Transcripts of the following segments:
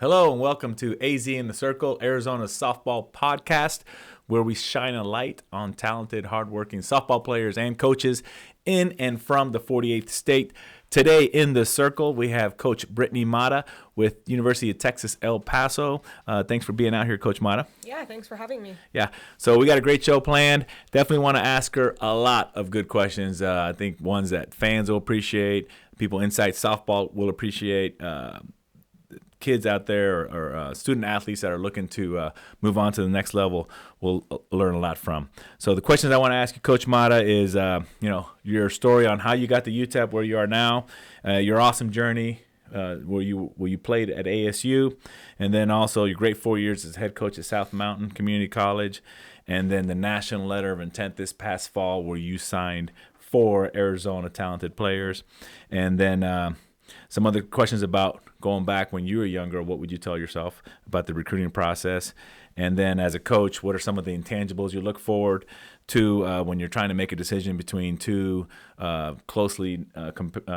Hello and welcome to AZ in the Circle, Arizona's softball podcast, where we shine a light on talented, hardworking softball players and coaches in and from the 48th state. Today in the circle, we have Coach Brittney Matta with University of Texas, El Paso. Thanks for being out here, Coach Matta. Yeah, thanks for having me. Yeah, so we got a great show planned. Definitely want to ask her a lot of good questions. I think ones that fans will appreciate, people inside softball will appreciate, kids out there or student athletes that are looking to move on to the next level will learn a lot from. So the questions I want to ask you, Coach Matta, is your story on how you got to UTEP, where you are now, your awesome journey where you played at ASU, and then also your great 4 years as head coach at South Mountain Community College, and then the national letter of intent this past fall where you signed 4 Arizona talented players, and then some other questions about going back when you were younger. What would you tell yourself about the recruiting process? And then as a coach, what are some of the intangibles you look forward to when you're trying to make a decision between two closely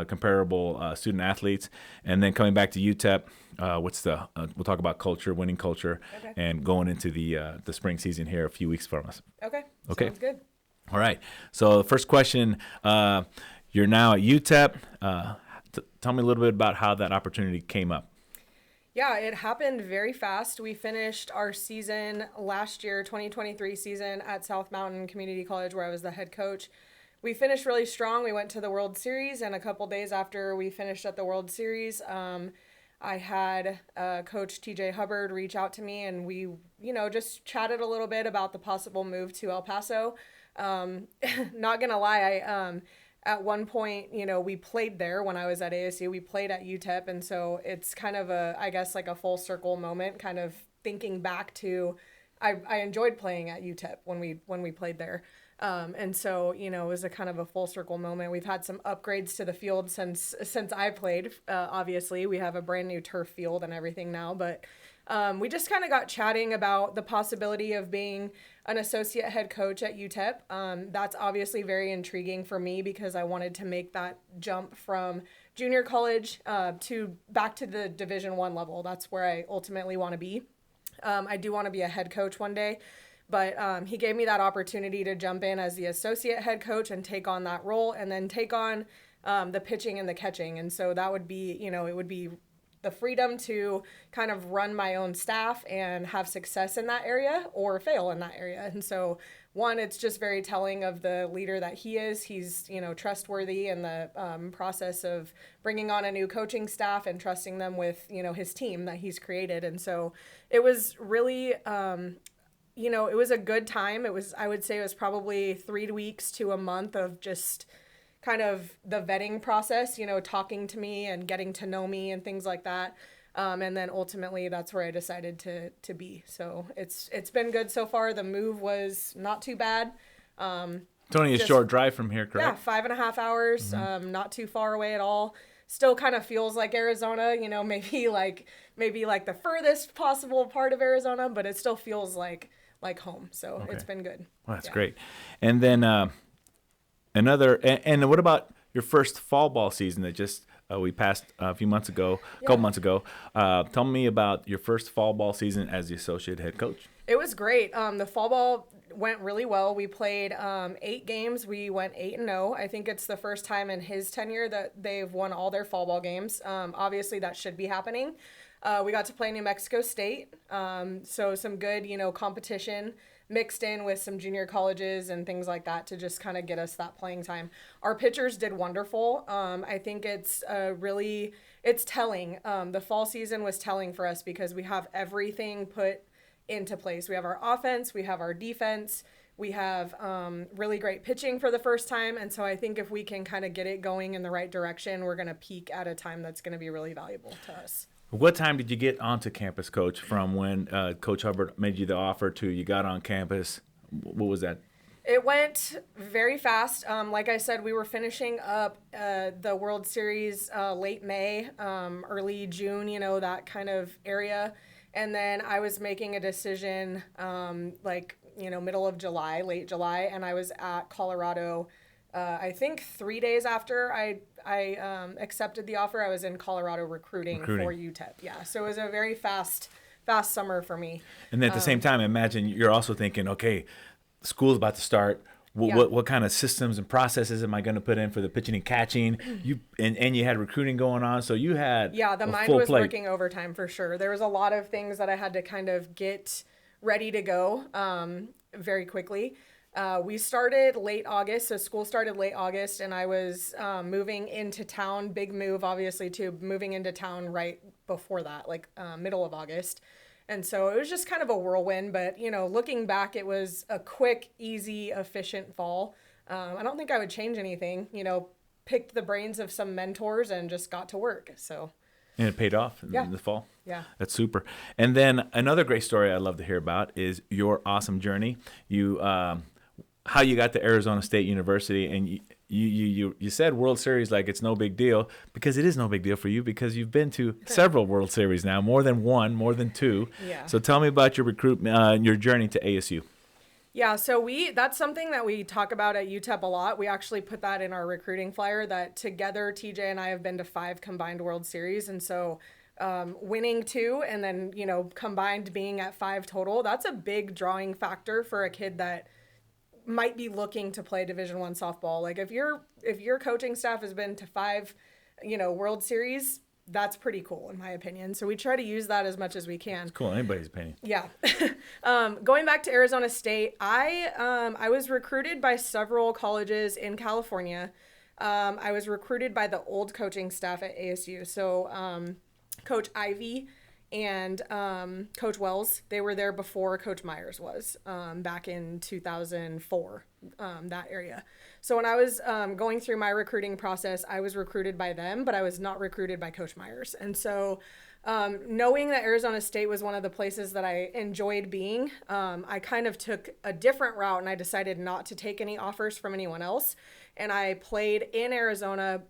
comparable student athletes? And then coming back to UTEP, we'll talk about culture, winning culture, Okay. and going into the spring season here a few weeks from us. Okay. Okay. Sounds good. All right. So the first question, you're now at UTEP. Tell me a little bit about how that opportunity came up. Yeah, it happened very fast. We finished our season last year, 2023 season at South Mountain Community College, where I was the head coach. We finished really strong. We went to the World Series, and a couple days after we finished at the World Series, I had Coach TJ Hubbard reach out to me, and we, just chatted a little bit about the possible move to El Paso. Not gonna lie, at one point, we played there when I was at ASU. We played at UTEP, and so it's kind of like a full circle moment, kind of thinking back to, I enjoyed playing at UTEP when we played there. And so, it was a kind of a full circle moment. We've had some upgrades to the field since I played. Obviously, we have a brand new turf field and everything now, but we just kind of got chatting about the possibility of being an associate head coach at UTEP. That's obviously very intriguing for me because I wanted to make that jump from junior college to back to the Division I level. That's where I ultimately want to be. I do want to be a head coach one day, but he gave me that opportunity to jump in as the associate head coach and take on that role and then take on the pitching and the catching. And so that would be, it would be the freedom to kind of run my own staff and have success in that area or fail in that area. And so one, it's just very telling of the leader that he is. He's, trustworthy in the process of bringing on a new coaching staff and trusting them with, his team that he's created. And so it was really, it was a good time. I would say it was probably 3 weeks to a month of just kind of the vetting process, talking to me and getting to know me and things like that. And then ultimately that's where I decided to be. So it's been good so far. The move was not too bad. It's only a short drive from here, correct? Yeah, 5.5 hours, not too far away at all. Still kind of feels like Arizona, maybe like the furthest possible part of Arizona, but it still feels like home. So Okay. It's been good. Well, that's great. And then and what about your first fall ball season that just we passed a few months ago, a couple months ago? Tell me about your first fall ball season as the associate head coach. It was great. The fall ball went really well. We played 8 games. We went 8-0. I think it's the first time in his tenure that they've won all their fall ball games. Obviously, that should be happening. We got to play New Mexico State, so some good, competition mixed in with some junior colleges and things like that to just kind of get us that playing time. Our pitchers did wonderful. I think it's telling. The fall season was telling for us because we have everything put into place. We have our offense, we have our defense, we have really great pitching for the first time. And so I think if we can kind of get it going in the right direction, we're going to peak at a time that's going to be really valuable to us. What time did you get onto campus, Coach, from when Coach Hubbard made you the offer to you got on campus? What was that? It went very fast. Like I said, we were finishing up the World Series late May, early June, that kind of area. And then I was making a decision middle of July, late July, and I was at Colorado I think 3 days after accepted the offer, I was in Colorado recruiting. For UTEP. Yeah. So it was a very fast summer for me. And then at the same time, I imagine you're also thinking, okay, school's about to start. What kind of systems and processes am I going to put in for the pitching and catching? You had recruiting going on, so you had the mind was working overtime for sure. There was a lot of things that I had to kind of get ready to go very quickly. We started late August, so school started late August, and I was moving into town. Big move, obviously, too. Moving into town right before that, like middle of August. And so it was just kind of a whirlwind, but, looking back, it was a quick, easy, efficient fall. I don't think I would change anything, picked the brains of some mentors and just got to work. So. And it paid off in the fall. Yeah. That's super. And then another great story I'd love to hear about is your awesome journey. You, how you got to Arizona State University, and you said World Series like it's no big deal, because it is no big deal for you, because you've been to several World Series now, more than one, more than two. Yeah. So tell me about your your journey to ASU. Yeah, so that's something that we talk about at UTEP a lot. We actually put that in our recruiting flyer, that together TJ and I have been to 5 combined World Series. And so winning 2 and then, combined being at 5 total, that's a big drawing factor for a kid that might be looking to play Division I softball. Like if your coaching staff has been to 5, World Series, that's pretty cool in my opinion. So we try to use that as much as we can. It's cool, anybody's opinion. Yeah. Going back to Arizona State, I was recruited by several colleges in California. I was recruited by the old coaching staff at ASU. So Coach Ivy and Coach Wells, they were there before Coach Myers was, back in 2004, that area. So when I was going through my recruiting process, I was recruited by them, but I was not recruited by Coach Myers. And so knowing that Arizona State was one of the places that I enjoyed being, I kind of took a different route, and I decided not to take any offers from anyone else. And I played in Arizona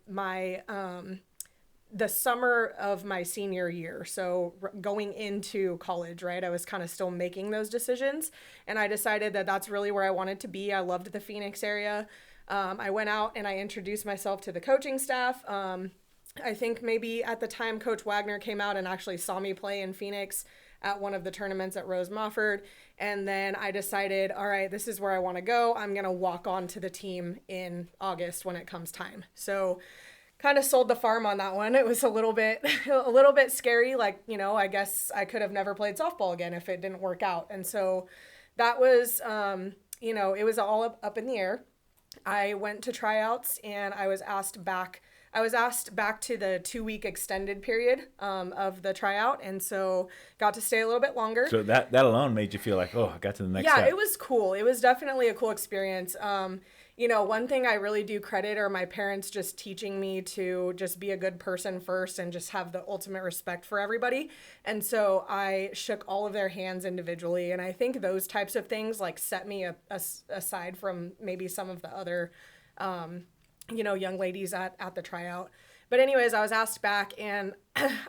the summer of my senior year. So going into college, right, I was kind of still making those decisions. And I decided that that's really where I wanted to be. I loved the Phoenix area. I went out and I introduced myself to the coaching staff. I think maybe at the time Coach Wagner came out and actually saw me play in Phoenix at one of the tournaments at Rose Mofford. And then I decided, all right, this is where I want to go. I'm going to walk on to the team in August when it comes time. So kind of sold the farm on that one. It was a little bit scary. Like, I guess I could have never played softball again if it didn't work out. And so that was, it was all up in the air. I went to tryouts and I was asked back to the 2-week extended period of the tryout. And so got to stay a little bit longer. So that alone made you feel like, oh, I got to the next step. Yeah, it was cool. It was definitely a cool experience. One thing I really do credit are my parents just teaching me to just be a good person first and just have the ultimate respect for everybody. And so I shook all of their hands individually. And I think those types of things like set me aside from maybe some of the other, young ladies at the tryout. But anyways, I was asked back, and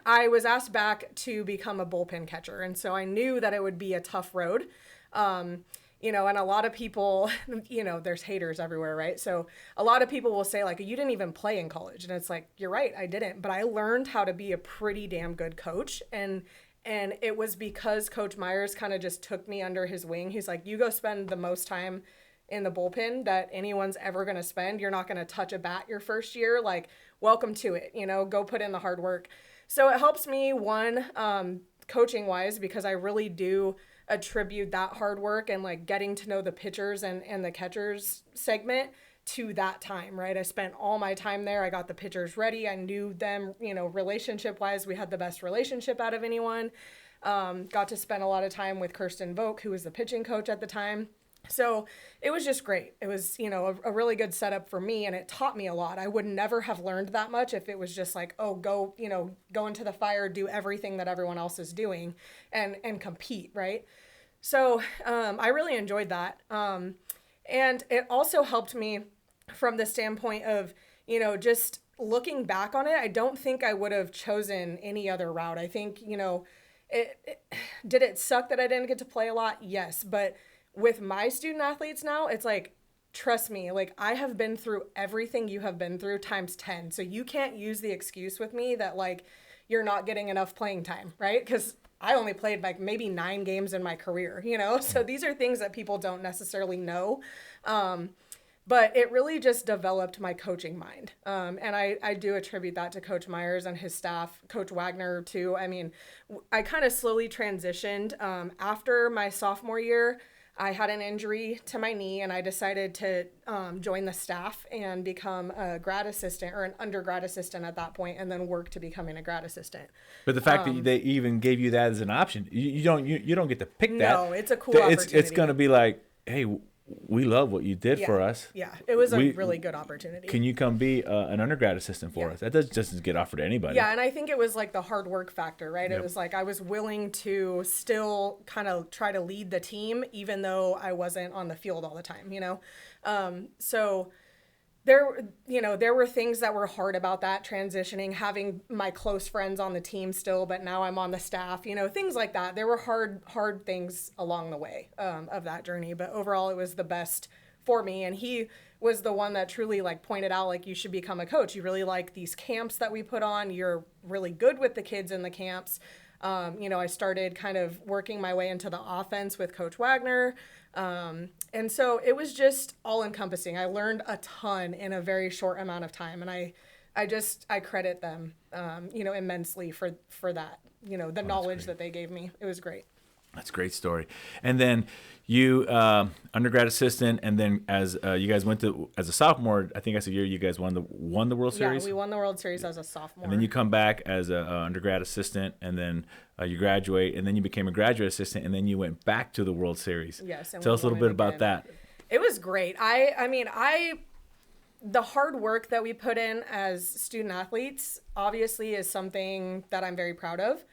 I was asked back to become a bullpen catcher. And so I knew that it would be a tough road. And a lot of people, there's haters everywhere, right? So a lot of people will say, like, you didn't even play in college. And it's like, you're right, I didn't. But I learned how to be a pretty damn good coach. And it was because Coach Myers kind of just took me under his wing. He's like, you go spend the most time in the bullpen that anyone's ever going to spend. You're not going to touch a bat your first year. Like, welcome to it. Go put in the hard work. So it helps me, one, coaching-wise, because I really do attribute that hard work and like getting to know the pitchers and the catchers segment to that time, right? I spent all my time there. I got the pitchers ready. I knew them, relationship wise, we had the best relationship out of anyone. Got to spend a lot of time with Kirsten Vogt, who was the pitching coach at the time. So it was just great. It was, a really good setup for me, and it taught me a lot. I would never have learned that much if it was just like, oh, go into the fire, do everything that everyone else is doing and compete, right? So I really enjoyed that. And it also helped me from the standpoint of, just looking back on it, I don't think I would have chosen any other route. I think, did it suck that I didn't get to play a lot? Yes. But with my student athletes now, it's like, trust me, like I have been through everything you have been through times 10. So you can't use the excuse with me that like you're not getting enough playing time, right? Because I only played like maybe 9 games in my career, you know? So these are things that people don't necessarily know. But it really just developed my coaching mind. And I do attribute that to Coach Myers and his staff, Coach Wagner too. I mean, I kind of slowly transitioned. After my sophomore year, I had an injury to my knee and I decided to join the staff and become a grad assistant or an undergrad assistant at that point, and then work to becoming a grad assistant. But the fact that they even gave you that as an option, you don't get to pick that. No, it's a cool opportunity. It's going to be like, hey, we love what you did for us. Yeah, it was a really good opportunity. Can you come be an undergrad assistant for us? That doesn't get offered to anybody. Yeah, and I think it was like the hard work factor, right? It was like I was willing to still kind of try to lead the team, even though I wasn't on the field all the time, you know? So there were things that were hard about that transitioning, having my close friends on the team still, but now I'm on the staff, you know, things like that. There were hard things along the way of that journey, but overall it was the best for me. And he was the one that truly like pointed out, like, you should become a coach. You really like these camps that we put on. You're really good with the kids in the camps. I started kind of working my way into the offense with Coach Wagner. And so it was just all encompassing. I learned a ton in a very short amount of time. And I credit them, immensely for that, the knowledge that they gave me. It was great. That's a great story. And then you, undergrad assistant, and then as you guys went to as a sophomore, I think that's the year you guys won the World Series. Yeah, we won the World Series as a sophomore. And then you come back as a undergrad assistant, and then you graduate, and then you became a graduate assistant, and then you went back to the World Series. Yes. And tell us a little bit about that. It was great. The hard work that we put in as student athletes obviously is something that I'm very proud of.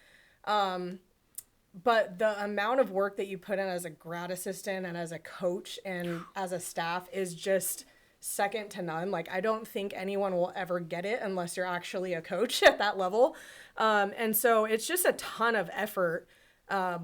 But the amount of work that you put in as a grad assistant and as a coach and as a staff is just second to none. Like, I don't think anyone will ever get it unless you're actually a coach at that level. And so it's just a ton of effort,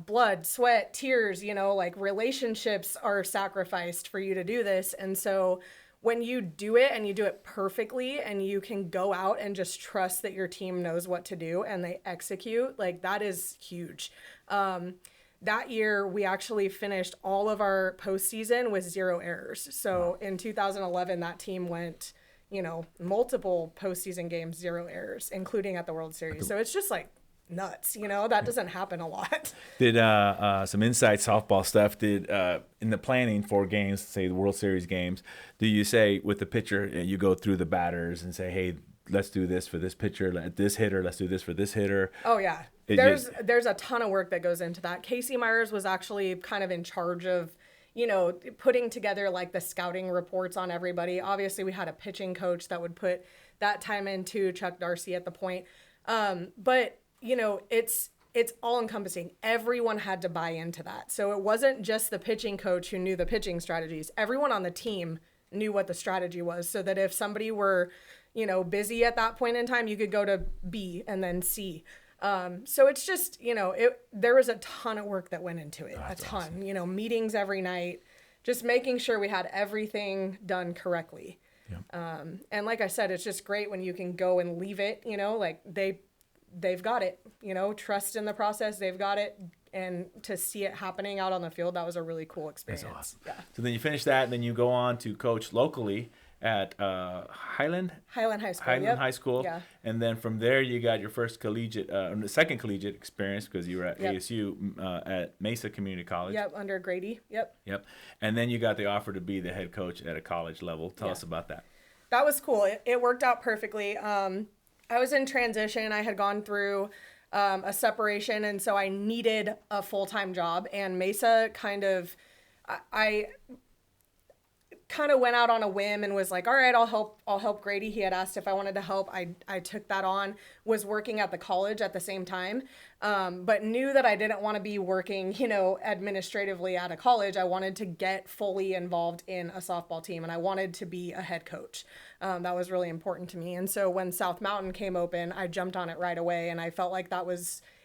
blood, sweat, tears, like relationships are sacrificed for you to do this. And so when you do it and you do it perfectly and you can go out and just trust that your team knows what to do and they execute, like, that is huge. That year we actually finished all of our postseason with 0 errors. So in 2011, that team went, multiple postseason games, 0 errors, including at the World Series. So it's just like nuts, that doesn't happen a lot. Did some inside softball stuff, in the planning for games, say the World Series games, do you say with the pitcher, you go through the batters and say, hey, let's do this for this pitcher, this hitter, let's do this for this hitter? Oh, yeah. There's a ton of work that goes into that. Casey Myers was actually kind of in charge of, putting together like the scouting reports on everybody. Obviously, we had a pitching coach that would put that time into, Chuck Darcy at the point. But it's all encompassing. Everyone had to buy into that. So it wasn't just the pitching coach who knew the pitching strategies. Everyone on the team knew what the strategy was, so that if somebody were, busy at that point in time, you could go to B and then C. So it's just, there was a ton of work that went into it, a ton, awesome. Meetings every night, just making sure we had everything done correctly. Yeah. And like I said, it's just great when you can go and leave it, like they've got it, trust in the process. They've got it. And to see it happening out on the field, that was a really cool experience. That's awesome. Yeah. So then you finish that, and then you go on to coach locally at Highland High School. High School. Yeah. And then from there, you got your first second collegiate experience, because you were at ASU at Mesa Community College. Yep, under Grady. Yep. And then you got the offer to be the head coach at a college level. Tell us about that. That was cool. It worked out perfectly. I was in transition. I had gone through a separation, and so I needed a full-time job. And Mesa I kind of went out on a whim and was like, all right, I'll help Grady. He had asked if I wanted to help. I took that on, was working at the college at the same time, but knew that I didn't want to be working, administratively at a college. I wanted to get fully involved in a softball team, and I wanted to be a head coach. That was really important to me. And so when South Mountain came open, I jumped on it right away, and I felt like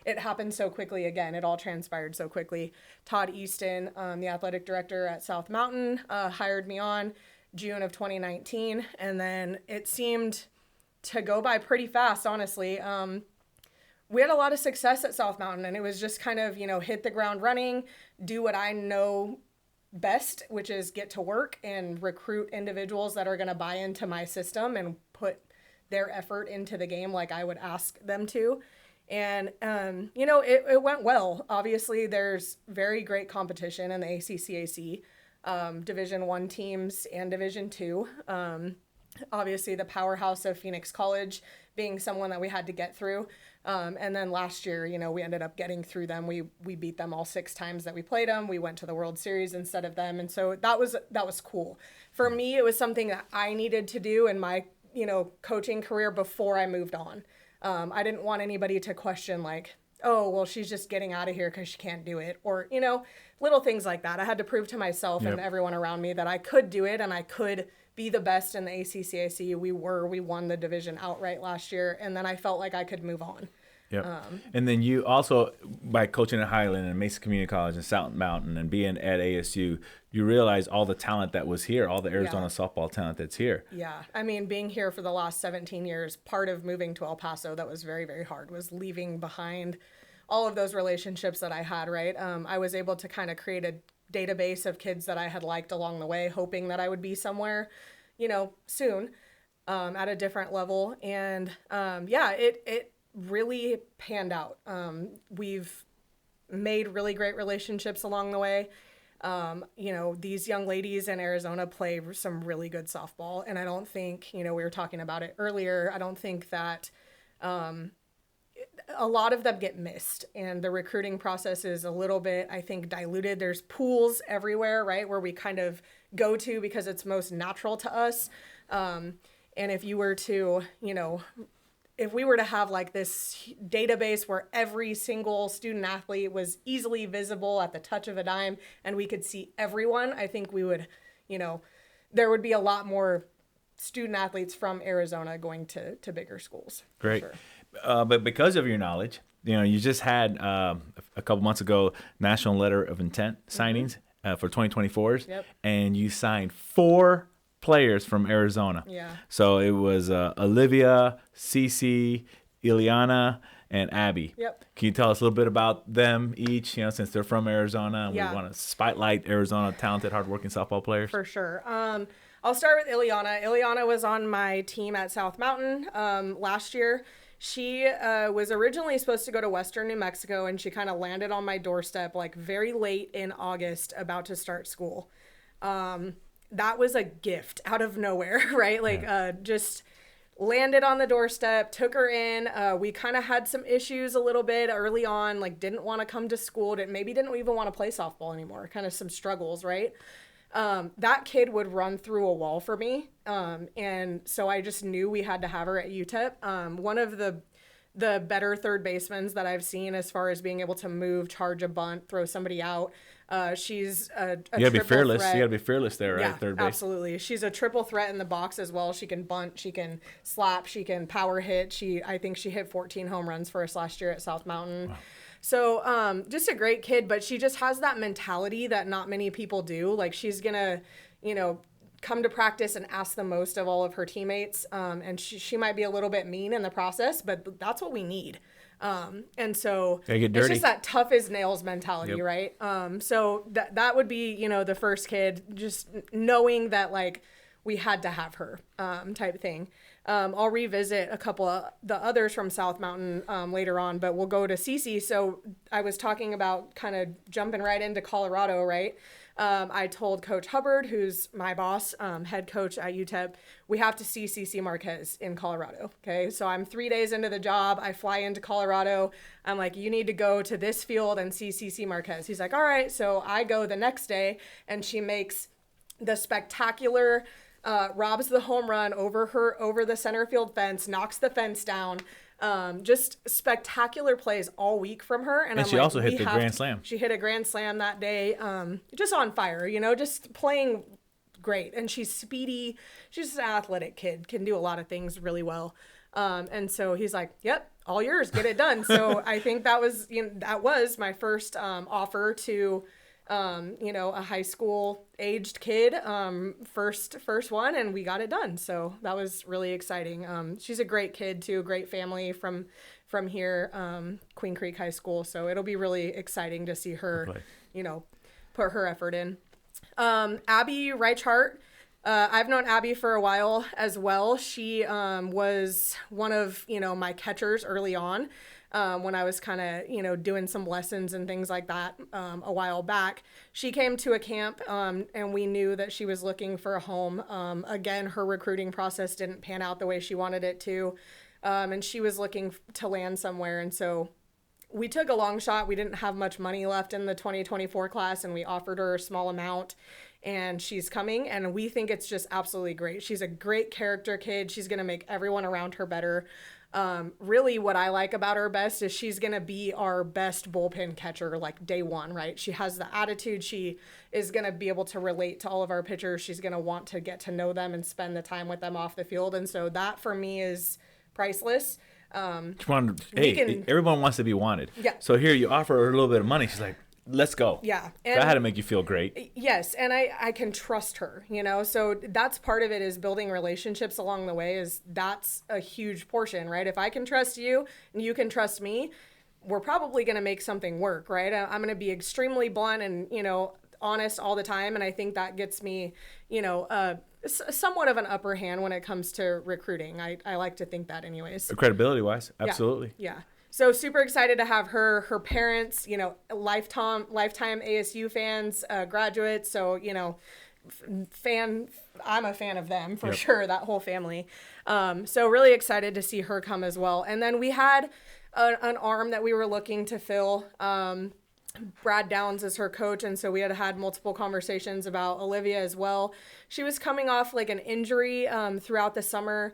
it happened so quickly. Again, it all transpired so quickly. Todd Easton, the athletic director at South Mountain, hired me on. June of 2019. And then it seemed to go by pretty fast, honestly. We had a lot of success at South Mountain, and it was just kind of, hit the ground running, do what I know best, which is get to work and recruit individuals that are going to buy into my system and put their effort into the game like I would ask them to. And, it went well. Obviously, there's very great competition in the ACCAC, Division I teams and Division II. Obviously, the powerhouse of Phoenix College being someone that we had to get through. And then last year, we ended up getting through them. We beat them all 6 times that we played them. We went to the World Series instead of them. And so that was cool. For me, it was something that I needed to do in my, coaching career before I moved on. I didn't want anybody to question like, oh, well, she's just getting out of here because she can't do it. Or, little things like that. I had to prove to myself and everyone around me that I could do it and I could be the best in the ACCAC. We won the division outright last year. And then I felt like I could move on. Yep. And then you also, by coaching at Highland and Mesa Community College and South Mountain and being at ASU, you realize all the talent that was here, all the Arizona softball talent that's here. Yeah. I mean, being here for the last 17 years, part of moving to El Paso that was very, very hard was leaving behind all of those relationships that I had, right? I was able to kind of create a database of kids that I had liked along the way, hoping that I would be somewhere, soon at a different level. And it really panned out. We've made really great relationships along the way. These young ladies in Arizona play some really good softball. And I don't think, we were talking about it earlier, I don't think that a lot of them get missed. And the recruiting process is a little bit, I think, diluted. There's pools everywhere, right, where we kind of go to because it's most natural to us. And if you were to, if we were to have like this database where every single student athlete was easily visible at the touch of a dime and we could see everyone, I think we would, there would be a lot more student athletes from Arizona going to bigger schools. Great. Sure. But because of your knowledge, you just had a couple months ago National Letter of Intent signings for 2024s, and you signed 4 players from Arizona. Yeah. So it was Olivia, Cece, Ileana, and Abby. Yep. Can you tell us a little bit about them each, since they're from Arizona and we want to spotlight Arizona talented, hardworking softball players? For sure. I'll start with Ileana. Ileana was on my team at South Mountain last year. She was originally supposed to go to Western New Mexico, and she kind of landed on my doorstep like very late in August, about to start school. That was a gift out of nowhere, right? Just landed on the doorstep, took her in. We kind of had some issues a little bit early on, like didn't want to come to school, maybe didn't even want to play softball anymore, kind of some struggles, right? That kid would run through a wall for me. And so I just knew we had to have her at UTEP. One of the better third basemen that I've seen as far as being able to move, charge a bunt, throw somebody out. She's a you gotta be fearless. Threat. You gotta be fearless there, right? Yeah, Third base. Absolutely. She's a triple threat in the box as well. She can bunt, she can slap, she can power hit. I think she hit 14 home runs for us last year at South Mountain. Wow. So just a great kid, but she just has that mentality that not many people do. Like she's gonna, come to practice and ask the most of all of her teammates. And she might be a little bit mean in the process, but that's what we need. And so it's just that tough as nails mentality, right? So that would be, the first kid, just knowing that like we had to have her, type thing. I'll revisit a couple of the others from South Mountain, later on, but we'll go to Cece. So I was talking about kind of jumping right into Colorado, right? I told Coach Hubbard, who's my boss, head coach at UTEP, we have to see Cece Marquez in Colorado. Okay. So I'm 3 days into the job. I fly into Colorado. I'm like, you need to go to this field and see Cece Marquez. He's like, all right. So I go the next day and she makes the spectacular, robs the home run over the center field fence, knocks the fence down. Just spectacular plays all week from her. And she also hit the grand slam. She hit a grand slam that day. Just on fire, just playing great. And she's speedy. She's just an athletic kid, can do a lot of things really well. And so he's like, yep, all yours, get it done. So I think that was my first offer to a high school aged kid, first one, and we got it done. So that was really exciting. She's a great kid too, great family from here, Queen Creek High School. So it'll be really exciting to see her, put her effort in. Abby Reichhart. I've known Abby for a while as well. She was one of, my catchers early on, when I was kind of, doing some lessons and things like that a while back. She came to a camp, and we knew that she was looking for a home. Again, her recruiting process didn't pan out the way she wanted it to, and she was looking to land somewhere. And so we took a long shot. We didn't have much money left in the 2024 class, and we offered her a small amount. And she's coming, and we think it's just absolutely great. She's a great character kid. She's going to make everyone around her better. Really what I like about her best is she's going to be our best bullpen catcher, like day one, right? She has the attitude. She is going to be able to relate to all of our pitchers. She's going to want to get to know them and spend the time with them off the field. And so that for me is priceless. Everyone wants to be wanted. Yeah. So here you offer her a little bit of money. She's like, let's go. Yeah. And that had to make you feel great. Yes. And I can trust her, so that's part of it, is building relationships along the way. That's a huge portion, right? If I can trust you and you can trust me, we're probably going to make something work, right? I'm going to be extremely blunt and, honest all the time. And I think that gets me, somewhat of an upper hand when it comes to recruiting. I like to think that anyways. Credibility wise. Absolutely. Yeah. So super excited to have her parents, lifetime ASU fans, graduates. So, I'm a fan of them for sure, that whole family. So really excited to see her come as well. And then we had an arm that we were looking to fill. Brad Downs is her coach, and so we had multiple conversations about Olivia as well. She was coming off like an injury throughout the summer.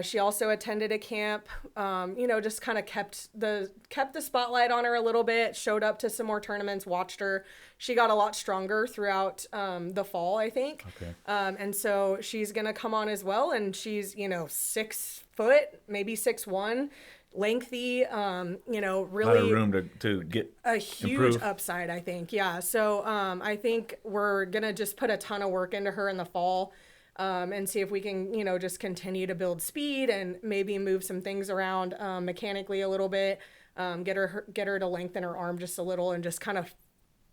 She also attended a camp, just kind of kept the spotlight on her a little bit, showed up to some more tournaments, watched her. She got a lot stronger throughout the fall, I think. Okay. And so she's going to come on as well. And she's, 6 foot, maybe 6'1", lengthy, really a lot of room to get a huge improve. Upside, I think. Yeah. So I think we're going to just put a ton of work into her in the fall. And see if we can, just continue to build speed and maybe move some things around mechanically a little bit, get her to lengthen her arm just a little and just kind of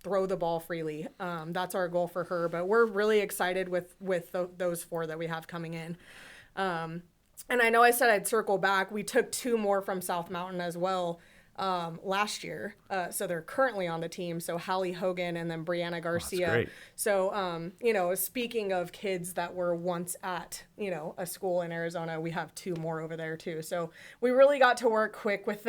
throw the ball freely. That's our goal for her. But we're really excited with those 4 that we have coming in. And I know I said I'd circle back. We took 2 more from South Mountain as well last year. So they're currently on the team. So Hallie Hogan and then Brianna Garcia. That's great. So, speaking of kids that were once at, a school in Arizona, we have 2 more over there too. So we really got to work quick with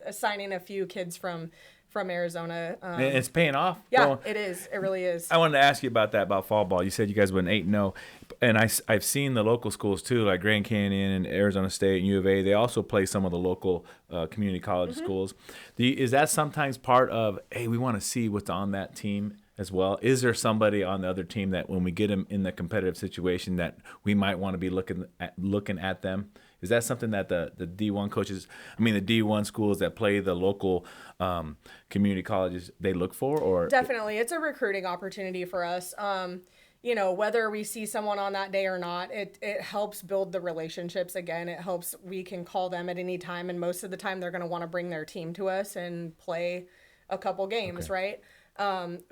assigning a few kids from Arizona. And it's paying off. Yeah, So, it is. It really is. I wanted to ask you about fall ball. You said you guys went 8-0. And I've seen the local schools too, like Grand Canyon and Arizona State and U of A. They also play some of the local community college schools. Is that sometimes part of, hey, we want to see what's on that team as well? Is there somebody on the other team that when we get them in the competitive situation that we might want to be looking at them? Is that something that the D1 coaches, the D1 schools that play the local community colleges, they look for? Or Definitely. It's a recruiting opportunity for us. Whether we see someone on that day or not, it helps build the relationships. Again, it helps. We can call them at any time, and most of the time they're going to want to bring their team to us and play a couple games, right?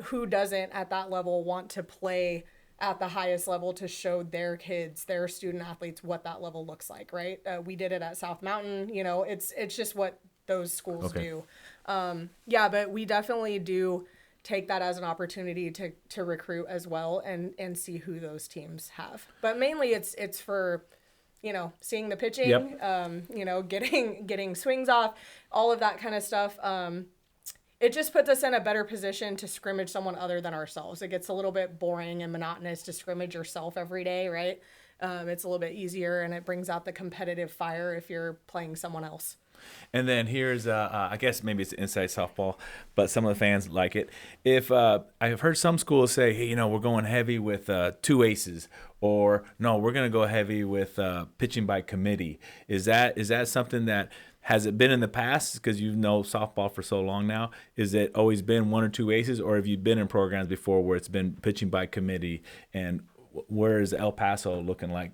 Who doesn't at that level want to play at the highest level to show their kids, their student athletes, what that level looks like, right? We did it at South Mountain. It's just what those schools do. But we definitely do take that as an opportunity to recruit as well and see who those teams have. But mainly it's for, seeing the pitching, getting swings off, all of that kind of stuff. It just puts us in a better position to scrimmage someone other than ourselves. It gets a little bit boring and monotonous to scrimmage yourself every day, right? It's a little bit easier, and it brings out the competitive fire if you're playing someone else. And then here's, I guess maybe it's inside softball, but some of the fans like it. If I've heard some schools say, hey, we're going heavy with 2 aces, or no, we're going to go heavy with pitching by committee. Is that something that Has it been in the past, because you know softball for so long now? Is it always been one or two aces, or have you been in programs before where it's been pitching by committee? And where is El Paso looking like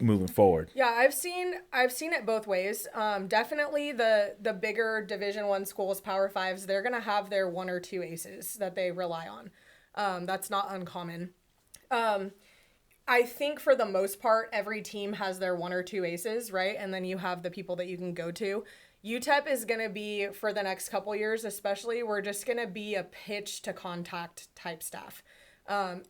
moving forward? Yeah, I've seen it both ways. Definitely the bigger Division I schools, Power Fives, they're gonna have their one or two aces that they rely on. That's not uncommon. I think for the most part, every team has their one or two aces, right? And then you have the people that you can go to. UTEP is going to be, for the next couple years especially, we're just going to be a pitch to contact type staff.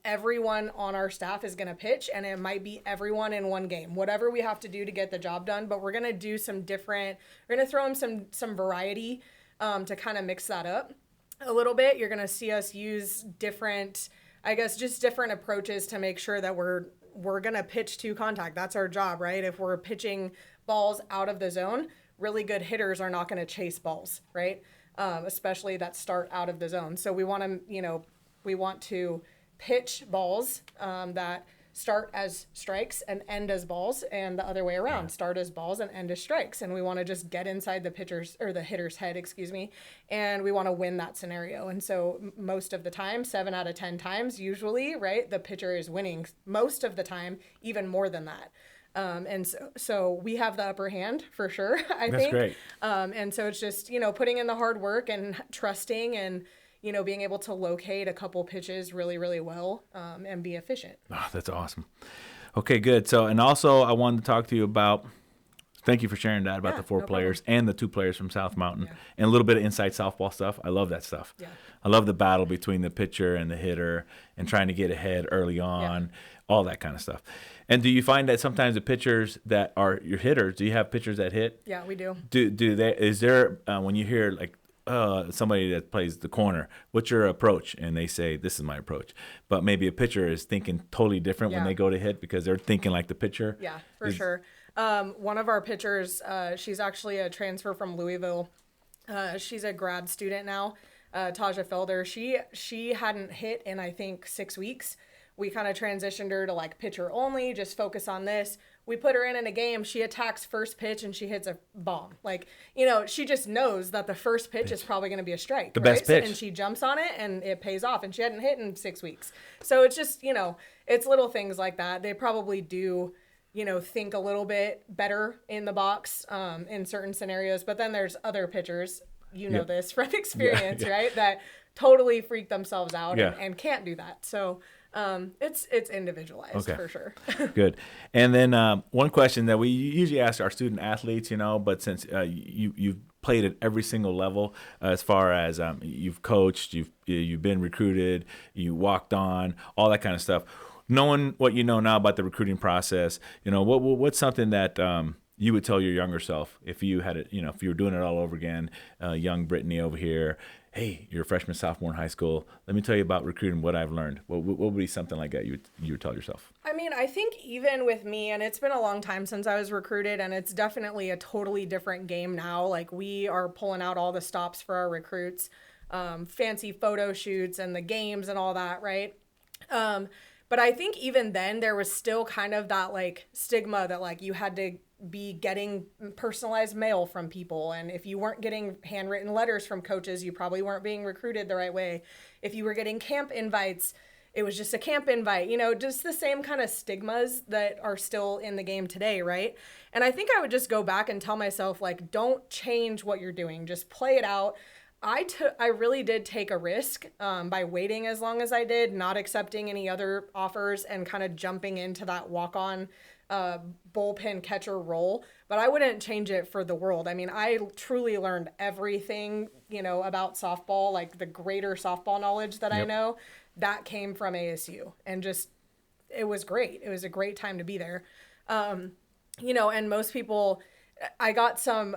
Everyone on our staff is going to pitch, and it might be everyone in one game, whatever we have to do to get the job done. But we're going to do we're going to throw in some variety to kind of mix that up a little bit. You're going to see us use different approaches to make sure that we're going to pitch to contact. That's our job, right? If we're pitching balls out of the zone, really good hitters are not going to chase balls, right? Especially that start out of the zone. So we want to pitch balls that start as strikes and end as balls, and the other way around, start as balls and end as strikes. And we want to just get inside the hitter's head, and we want to win that scenario. And so most of the time, 7 out of 10 times, usually, right, the pitcher is winning most of the time, even more than that. And so we have the upper hand for sure, I think. That's great. And so it's just, putting in the hard work and trusting and, being able to locate a couple pitches really, really well and be efficient. Oh, that's awesome. Okay, good. So, and also I wanted to talk to you about, thank you for sharing that about the 4 players and the 2 players from South Mountain and a little bit of inside softball stuff. I love that stuff. Yeah. I love the battle between the pitcher and the hitter and trying to get ahead early on, all that kind of stuff. And do you find that sometimes the pitchers that are your hitters, do you have pitchers that hit? Yeah, we do. Is there, when you hear like, somebody that plays the corner, what's your approach? And they say, this is my approach. But maybe a pitcher is thinking totally different when they go to hit because they're thinking like the pitcher. Yeah, for sure. One of our pitchers, she's actually a transfer from Louisville. She's a grad student now, Taja Felder. She hadn't hit in, I think, 6 weeks. We kind of transitioned her to like pitcher only, just focus on this. We put her in a game. She attacks first pitch and she hits a bomb. Like, she just knows that the first pitch is probably going to be a strike. The best pitch. And she jumps on it and it pays off. And she hadn't hit in 6 weeks. So it's just, it's little things like that. They probably do, think a little bit better in the box in certain scenarios. But then there's other pitchers, know this from experience, right? That totally freak themselves out and can't do that. So it's individualized for sure. Good. And then one question that we usually ask our student athletes, but since you've played at every single level, as far as you've coached, you've been recruited, you walked on, all that kind of stuff. Knowing what you know now about the recruiting process, what's something that you would tell your younger self if you had it, if you were doing it all over again, young Brittney over here? Hey, you're a freshman, sophomore in high school. Let me tell you about recruiting, what I've learned. What would be something like that you would tell yourself? I mean, I think even with me, and it's been a long time since I was recruited, and it's definitely a totally different game now. Like, we are pulling out all the stops for our recruits, fancy photo shoots and the games and all that, right? But I think even then there was still kind of that like stigma that like you had to be getting personalized mail from people. And if you weren't getting handwritten letters from coaches, you probably weren't being recruited the right way. If you were getting camp invites, it was just a camp invite, just the same kind of stigmas that are still in the game today, right? And I think I would just go back and tell myself, like, don't change what you're doing. Just play it out. I really did take a risk by waiting as long as I did, not accepting any other offers and kind of jumping into that walk-on bullpen catcher role, but I wouldn't change it for the world. I mean, I truly learned everything, about softball, like the greater softball knowledge that I know, that came from ASU, and just, it was great. It was a great time to be there. And most people, I got some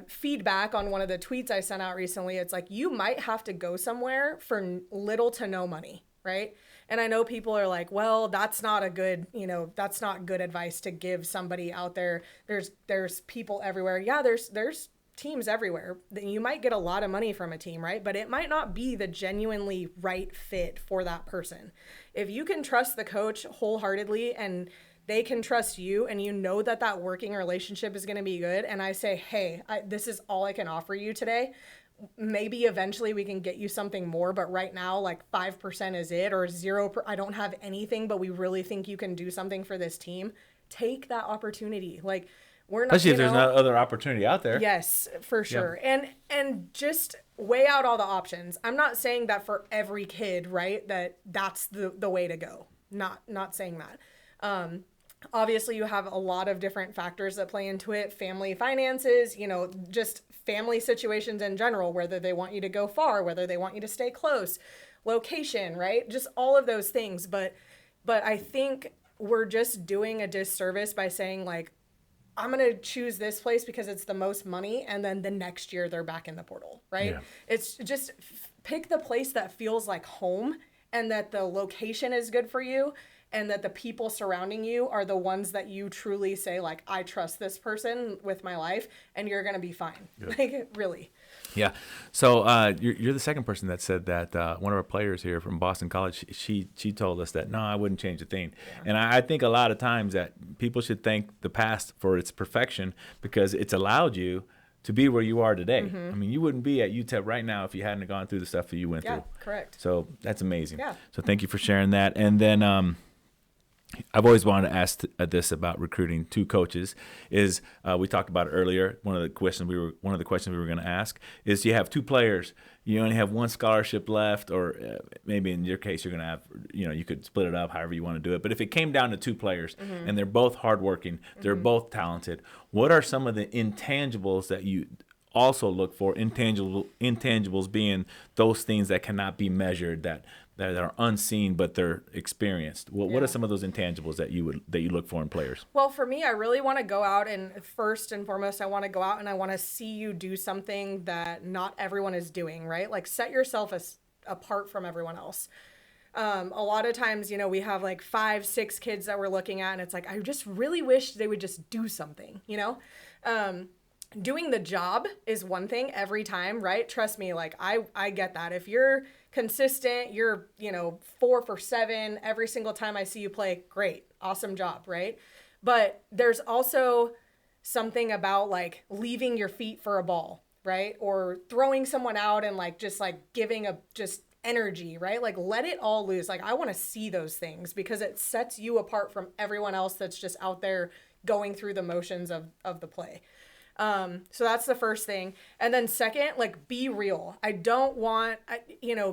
feedback on one of the tweets I sent out recently. It's like, you might have to go somewhere for little to no money, right? And I know people are like, well, that's not good advice to give somebody out there. There's people everywhere. Yeah, there's teams everywhere. You might get a lot of money from a team, right? But it might not be the genuinely right fit for that person. If you can trust the coach wholeheartedly and they can trust you, and you know that that working relationship is going to be good. And I say, hey, this is all I can offer you today. Maybe eventually we can get you something more, but right now, like 5% is it, or 0%. I don't have anything, but we really think you can do something for this team. Take that opportunity. Like, we're not, especially if there's no other opportunity out there. Yes, for sure. And just weigh out all the options. I'm not saying that for every kid, right, that's the way to go. Not saying that. Obviously, you have a lot of different factors that play into it. Family finances, just family situations in general, whether they want you to go far, whether they want you to stay close, location, right? Just all of those things. But I think we're just doing a disservice by saying, like, I'm going to choose this place because it's the most money, and then the next year they're back in the portal, right? Yeah. It's just pick the place that feels like home, and that the location is good for you, and that the people surrounding you are the ones that you truly say, like, I trust this person with my life, and you're going to be fine. Good. Like, really. Yeah. So you're the second person that said that. One of our players here from Boston College, she told us that, no, I wouldn't change a thing. Yeah. And I think a lot of times that people should thank the past for its perfection, because it's allowed you to be where you are today. Mm-hmm. I mean, you wouldn't be at UTEP right now if you hadn't gone through the stuff that you went through. Yeah, correct. So that's amazing. Yeah. So thank you for sharing that. And then I've always wanted to ask this about recruiting two coaches. Is we talked about it earlier. One of the questions we were going to ask is: you have two players, you only have one scholarship left, or maybe in your case you're going to have, you could split it up however you want to do it. But if it came down to two players, mm-hmm. and they're both hardworking, they're mm-hmm. both talented, what are some of the intangibles that you also look for? Intangibles being those things that cannot be measured, that are unseen, but they're experienced. What are some of those intangibles that you look for in players? Well, for me, I really want to go out, and first and foremost, I want to go out and I want to see you do something that not everyone is doing, right? Like, set yourself apart from everyone else. A lot of times, we have like 5-6 kids that we're looking at, and it's like, I just really wish they would just do something, Doing the job is one thing every time, right? Trust me, like, I get that. If you're consistent, you're 4 for 7 every single time I see you play, great, awesome job, right? But there's also something about, like, leaving your feet for a ball, right? Or throwing someone out and just giving just energy, right? Like, let it all loose. Like, I want to see those things, because it sets you apart from everyone else that's just out there going through the motions of the play. So that's the first thing. And then second, like, be real. I don't want,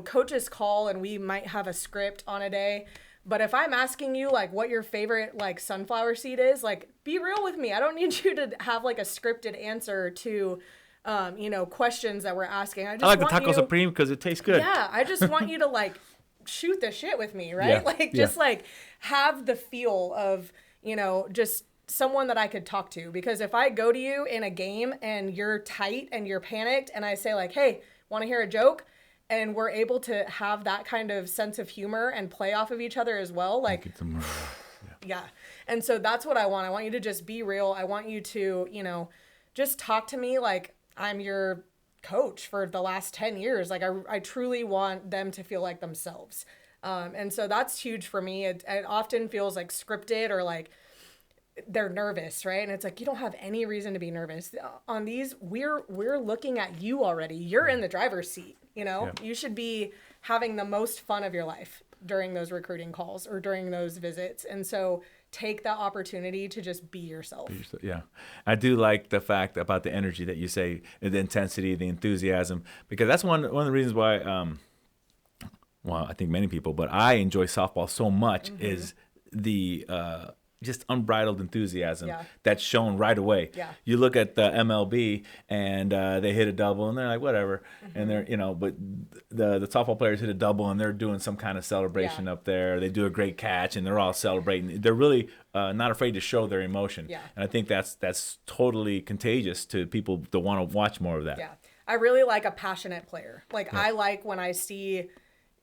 coaches call and we might have a script on a day, but if I'm asking you, like, what your favorite, like, sunflower seed is, like, be real with me. I don't need you to have, like, a scripted answer to, questions that we're asking. I like the Taco Supreme because it tastes good. Yeah. I just want you to, like, shoot the shit with me, right? Yeah. Like, just like have the feel of, just someone that I could talk to. Because if I go to you in a game and you're tight and you're panicked, and I say, like, hey, want to hear a joke? And we're able to have that kind of sense of humor and play off of each other as well. Like, yeah. And so that's what I want. I want you to just be real. I want you to, just talk to me like I'm your coach for the last 10 years. Like, I truly want them to feel like themselves. And so that's huge for me. It often feels like scripted, or like they're nervous, right? And it's like, you don't have any reason to be nervous. On these, we're looking at you already. You're in the driver's seat, You should be having the most fun of your life during those recruiting calls or during those visits. And so take that opportunity to just be yourself. Yeah. I do like the fact about the energy that you say, the intensity, the enthusiasm, because that's one of the reasons why, I think many people, but I enjoy softball so much, mm-hmm. is the just unbridled enthusiasm that's shown right away. Yeah. You look at the MLB and they hit a double and they're like, whatever. Mm-hmm. And they're, but the softball players hit a double and they're doing some kind of celebration up there. They do a great catch and they're all celebrating. They're really not afraid to show their emotion. Yeah. And I think that's totally contagious to people that want to watch more of that. Yeah. I really like a passionate player. Like, I like when I see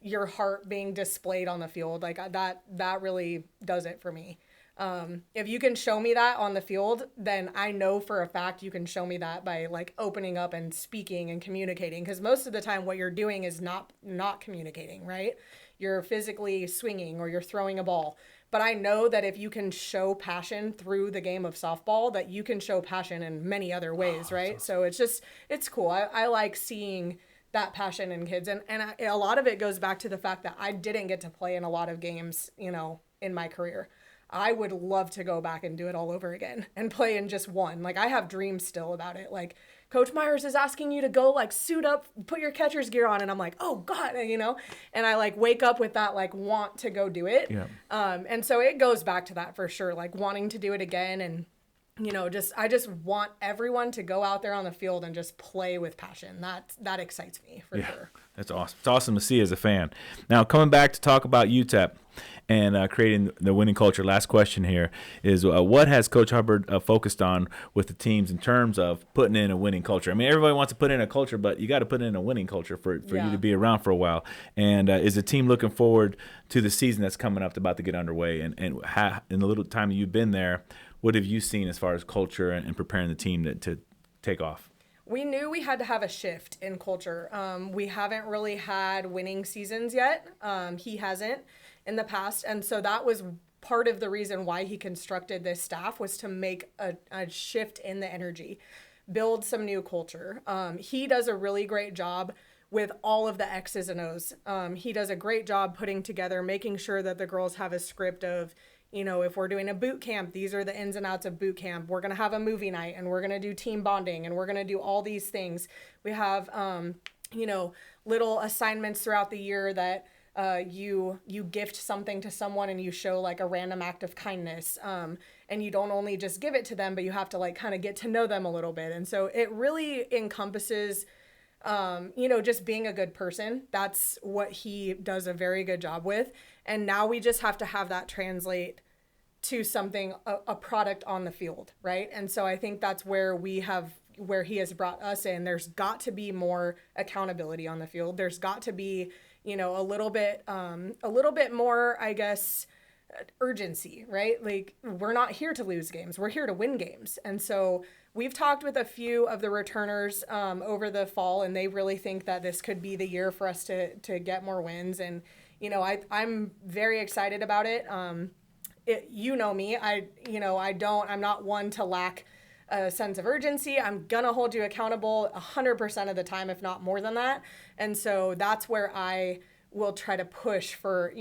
your heart being displayed on the field. Like, that really does it for me. If you can show me that on the field, then I know for a fact you can show me that by, like, opening up and speaking and communicating. Because most of the time what you're doing is not communicating, right? You're physically swinging or you're throwing a ball. But I know that if you can show passion through the game of softball, that you can show passion in many other ways, right? Awesome. So it's cool. I like seeing that passion in kids. And a lot of it goes back to the fact that I didn't get to play in a lot of games, in my career. I would love to go back and do it all over again and play in just one. Like, I have dreams still about it. Like, Coach Myers is asking you to go, like, suit up, put your catcher's gear on. And I'm like, oh, God, And I, like, wake up with that, like, want to go do it. Yeah. And so it goes back to that for sure, like, wanting to do it again. And, I just want everyone to go out there on the field and just play with passion. That excites me for sure. That's awesome. It's awesome to see as a fan. Now, coming back to talk about UTEP and creating the winning culture, last question here is what has Coach Hubbard focused on with the teams in terms of putting in a winning culture? I mean, everybody wants to put in a culture, but you got to put in a winning culture for you to be around for a while. And is the team looking forward to the season that's coming up, about to get underway? And in the little time that you've been there, what have you seen as far as culture and preparing the team to take off? We knew we had to have a shift in culture. We haven't really had winning seasons yet. He hasn't in the past. And so that was part of the reason why he constructed this staff, was to make a shift in the energy, build some new culture. He does a really great job with all of the X's and O's. He does a great job putting together, making sure that the girls have a script of, if we're doing a boot camp, these are the ins and outs of boot camp. We're going to have a movie night, and we're going to do team bonding, and we're going to do all these things. We have, little assignments throughout the year that you gift something to someone and you show like a random act of kindness. And you don't only just give it to them, but you have to like kind of get to know them a little bit. And so it really encompasses just being a good person. That's what he does a very good job with. And now we just have to have that translate to something, a product on the field, right? And so I think that's where he has brought us in. There's got to be more accountability on the field. There's got to be, a little bit more, I guess, urgency, right? Like, we're not here to lose games. We're here to win games. And so we've talked with a few of the returners over the fall, and they really think that this could be the year for us to get more wins. And, I'm very excited about it. Me, I'm not one to lack a sense of urgency. I'm going to hold you accountable 100% of the time, if not more than that. And so that's where I will try to push for,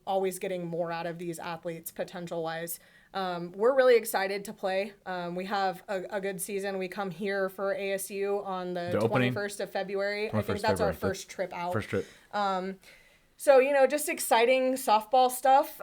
always getting more out of these athletes potential wise. We're really excited to play. We have a good season. We come here for ASU on the 21st of February. I think that's our first trip out. First trip. So, just exciting softball stuff.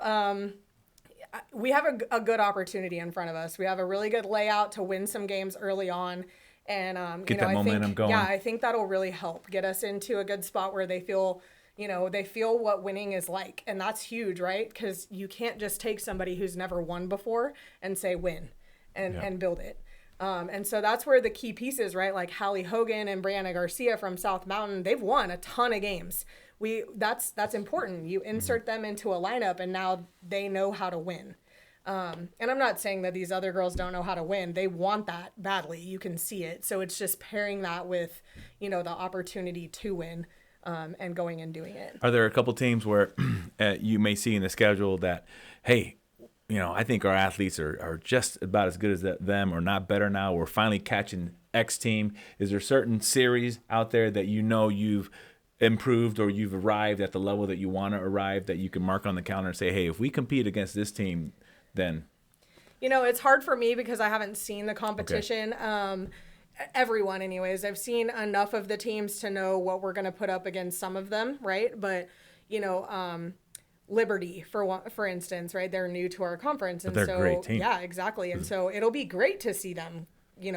We have a good opportunity in front of us. We have a really good layout to win some games early on. And, get that momentum going. Yeah, I think that'll really help get us into a good spot where they feel what winning is like. And that's huge, right? Because you can't just take somebody who's never won before and say win and build it. And so that's where the key pieces, right? Like Hallie Hogan and Brianna Garcia from South Mountain, they've won a ton of games. That's important. You insert them into a lineup, and now they know how to win. And I'm not saying that these other girls don't know how to win. They want that badly. You can see it. So it's just pairing that with, the opportunity to win, and going and doing it. Are there a couple teams where you may see in the schedule that, hey, I think our athletes are just about as good as them, or not better now? We're finally catching X team. Is there certain series out there that you've improved, or you've arrived at the level that you want to arrive, that you can mark on the calendar and say, hey, if we compete against this team, then? It's hard for me because I haven't seen the competition. Okay. Everyone anyways. I've seen enough of the teams to know what we're going to put up against some of them, right? But, Liberty, for instance, right? They're new to our conference. And they're a great team. Yeah, exactly. And so it'll be great to see them,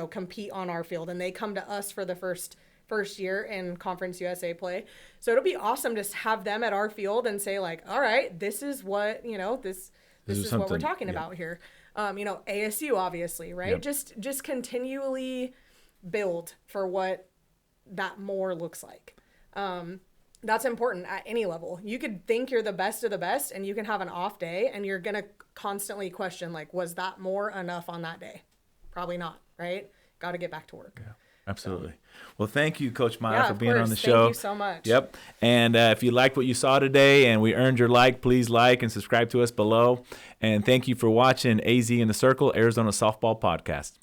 compete on our field. And they come to us for the first year in Conference USA play. So it'll be awesome to have them at our field and say, like, all right, this is what, this is what we're talking about here. ASU, obviously, right? Yep. Just continually build for what that more looks like. That's important at any level. You could think you're the best of the best, and you can have an off day, and you're going to constantly question, like, was that more enough on that day? Probably not, right? Got to get back to work. Absolutely. Well, thank you, Coach Matta, Yeah, for of being course. on the show. Thank you so much. Yep. And if you liked what you saw today and we earned your like, please like and subscribe to us below. And thank you for watching AZ in the Circle, Arizona Softball Podcast.